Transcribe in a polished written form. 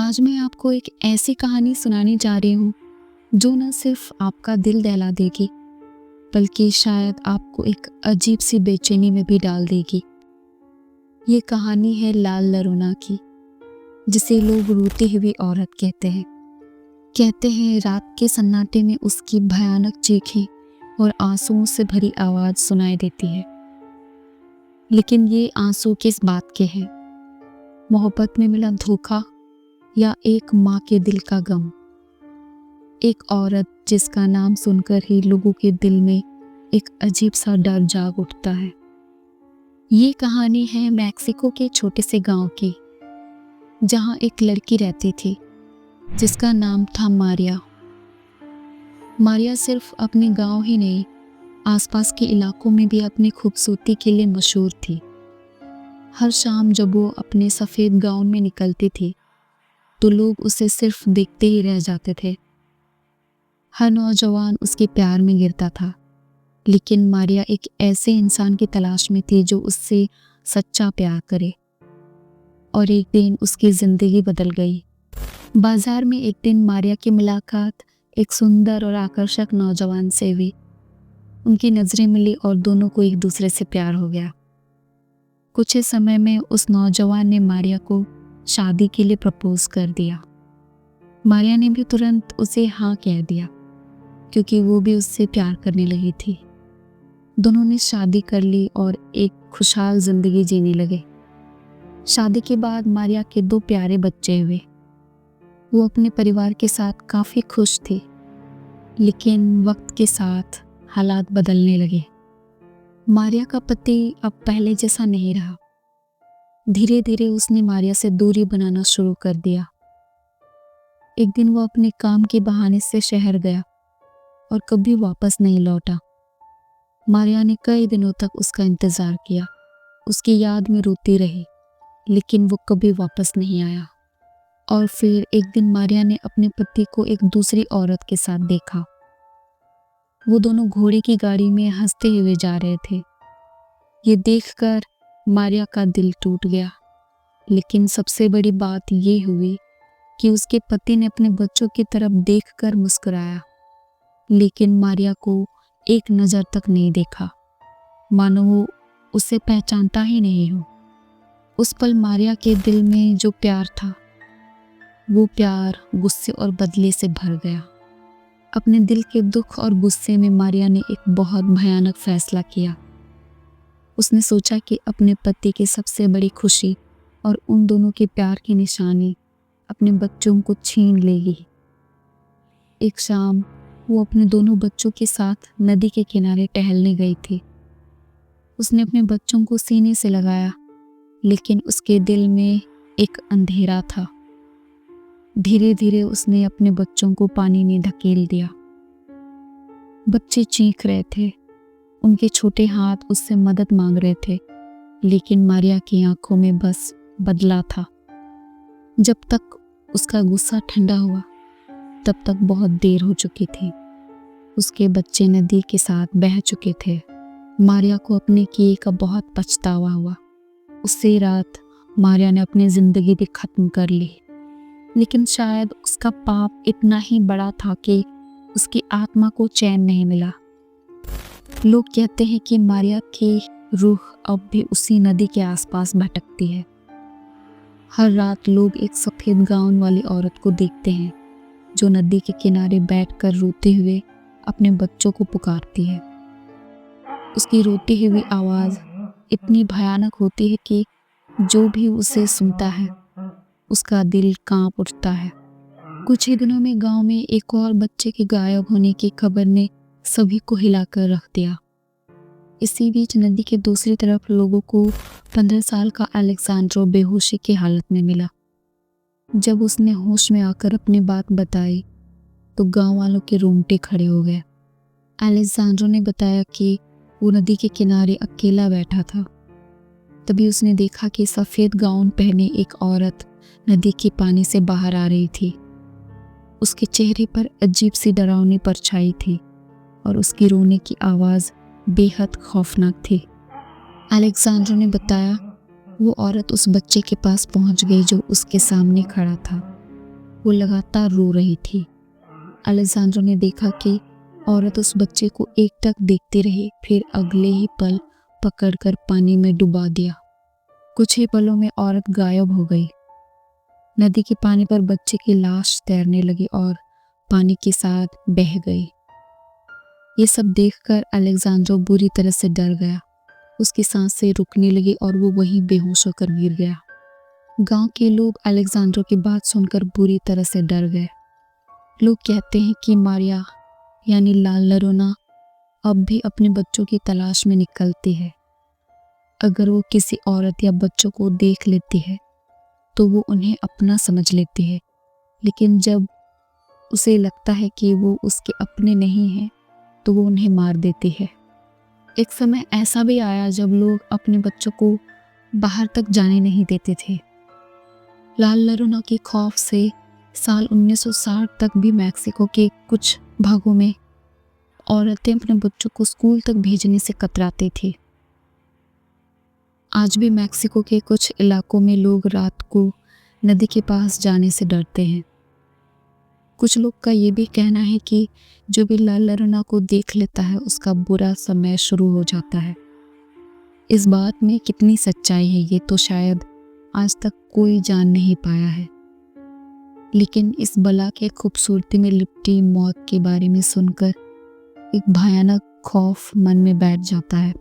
आज मैं आपको एक ऐसी कहानी सुनाने जा रही हूँ जो न सिर्फ आपका दिल दहला देगी बल्कि शायद आपको एक अजीब सी बेचैनी में भी डाल देगी। ये कहानी है लाल लरोना की, जिसे लोग रोती हुई औरत कहते हैं। कहते हैं रात के सन्नाटे में उसकी भयानक चीखें और आंसुओं से भरी आवाज़ सुनाई देती है। लेकिन ये आंसू किस बात के हैं? मोहब्बत में मिला धोखा या एक माँ के दिल का गम? एक औरत जिसका नाम सुनकर ही लोगों के दिल में एक अजीब सा डर जाग उठता है। ये कहानी है मैक्सिको के छोटे से गांव की, जहां एक लड़की रहती थी जिसका नाम था मारिया। मारिया सिर्फ अपने गांव ही नहीं, आसपास के इलाकों में भी अपनी खूबसूरती के लिए मशहूर थी। हर शाम जब वो अपने सफ़ेद गाउन में निकलती थी तो लोग उसे सिर्फ देखते ही रह जाते थे। हर नौजवान उसके प्यार में गिरता था, लेकिन मारिया एक ऐसे इंसान की तलाश में थी जो उससे सच्चा प्यार करे। और एक दिन उसकी ज़िंदगी बदल गई। बाजार में एक दिन मारिया की मुलाकात एक सुंदर और आकर्षक नौजवान से हुई। उनकी नज़रें मिली और दोनों को एक दूसरे से प्यार हो गया। कुछ ही समय में उस नौजवान ने मारिया को शादी के लिए प्रपोज कर दिया। मारिया ने भी तुरंत उसे हाँ कह दिया, क्योंकि वो भी उससे प्यार करने लगी थी। दोनों ने शादी कर ली और एक खुशहाल जिंदगी जीने लगे। शादी के बाद मारिया के 2 प्यारे बच्चे हुए। वो अपने परिवार के साथ काफ़ी खुश थी, लेकिन वक्त के साथ हालात बदलने लगे। मारिया का पति अब पहले जैसा नहीं रहा। धीरे धीरे उसने मारिया से दूरी बनाना शुरू कर दिया। एक दिन वो अपने काम के बहाने से शहर गया और कभी वापस नहीं लौटा। मारिया ने कई दिनों तक उसका इंतज़ार किया, उसकी याद में रोती रही, लेकिन वो कभी वापस नहीं आया। और फिर एक दिन मारिया ने अपने पति को एक दूसरी औरत के साथ देखा। वो दोनों घोड़े की गाड़ी में हंसते हुए जा रहे थे। ये देखकर मारिया का दिल टूट गया। लेकिन सबसे बड़ी बात ये हुई कि उसके पति ने अपने बच्चों की तरफ देखकर मुस्कुराया, लेकिन मारिया को एक नज़र तक नहीं देखा, मानो वो उसे पहचानता ही नहीं हो। उस पल मारिया के दिल में जो प्यार था, वो प्यार गुस्से और बदले से भर गया। अपने दिल के दुख और गुस्से में मारिया ने एक बहुत भयानक फैसला किया। उसने सोचा कि अपने पति की सबसे बड़ी खुशी और उन दोनों के प्यार की निशानी अपने बच्चों को छीन लेगी। एक शाम वो अपने दोनों बच्चों के साथ नदी के किनारे टहलने गई थी। उसने अपने बच्चों को सीने से लगाया, लेकिन उसके दिल में एक अंधेरा था। धीरे धीरे उसने अपने बच्चों को पानी में धकेल दिया। बच्चे चीख रहे थे, उनके छोटे हाथ उससे मदद मांग रहे थे, लेकिन मारिया की आंखों में बस बदला था। जब तक उसका गुस्सा ठंडा हुआ, तब तक बहुत देर हो चुकी थी। उसके बच्चे नदी के साथ बह चुके थे। मारिया को अपने किए का बहुत पछतावा हुआ। उसी रात मारिया ने अपनी ज़िंदगी भी ख़त्म कर ली। लेकिन शायद उसका पाप इतना ही बड़ा था कि उसकी आत्मा को चैन नहीं मिला। लोग कहते हैं कि मारिया की रूह अब भी उसी नदी के आसपास भटकती है। हर रात लोग एक सफ़ेद गाउन वाली औरत को देखते हैं जो नदी के किनारे बैठकर रोते हुए अपने बच्चों को पुकारती है। उसकी रोती हुई आवाज़ इतनी भयानक होती है कि जो भी उसे सुनता है उसका दिल कांप उठता है। कुछ ही दिनों में गांव में एक और बच्चे के गायब होने की खबर ने सभी को हिलाकर रख दिया। इसी बीच नदी के दूसरी तरफ लोगों को 15 साल का अलेक्जेंड्रो बेहोशी की हालत में मिला। जब उसने होश में आकर अपनी बात बताई तो गांव वालों के रोंगटे खड़े हो गए। अलेक्जेंड्रो ने बताया कि वो नदी के किनारे अकेला बैठा था। तभी उसने देखा कि सफ़ेद गाउन पहने एक औरत नदी के पानी से बाहर आ रही थी। उसके चेहरे पर अजीब सी डरावनी परछाई थी और उसकी रोने की आवाज़ बेहद खौफनाक थी। अलेक्जेंड्रो ने बताया वो औरत उस बच्चे के पास पहुंच गई जो उसके सामने खड़ा था। वो लगातार रो रही थी। अलेक्जेंड्रो ने देखा कि औरत उस बच्चे को एकटक देखती रही, फिर अगले ही पल पकड़कर पानी में डुबा दिया। कुछ ही पलों में औरत गायब हो गई। नदी के पानी पर बच्चे की लाश तैरने लगी और पानी के साथ बह गई। ये सब देखकर अलेक्जेंड्रो बुरी तरह से डर गया। उसकी सांसें रुकने लगी और वो वहीं बेहोश होकर गिर गया। गांव के लोग अलेक्जेंड्रो की बात सुनकर बुरी तरह से डर गए। लोग कहते हैं कि मारिया यानी लाल लरोना अब भी अपने बच्चों की तलाश में निकलती है। अगर वो किसी औरत या बच्चों को देख लेती है तो वो उन्हें अपना समझ लेती है, लेकिन जब उसे लगता है कि वो उसके अपने नहीं हैं तो वो उन्हें मार देती है। एक समय ऐसा भी आया जब लोग अपने बच्चों को बाहर तक जाने नहीं देते थे। लाल लरोना के खौफ से साल 1960 तक भी मैक्सिको के कुछ भागों में औरतें अपने बच्चों को स्कूल तक भेजने से कतराती थी। आज भी मैक्सिको के कुछ इलाकों में लोग रात को नदी के पास जाने से डरते हैं। कुछ लोग का ये भी कहना है कि जो भी लाल लरोना को देख लेता है उसका बुरा समय शुरू हो जाता है। इस बात में कितनी सच्चाई है ये तो शायद आज तक कोई जान नहीं पाया है, लेकिन इस बला के खूबसूरती में लिपटी मौत के बारे में सुनकर एक भयानक खौफ मन में बैठ जाता है।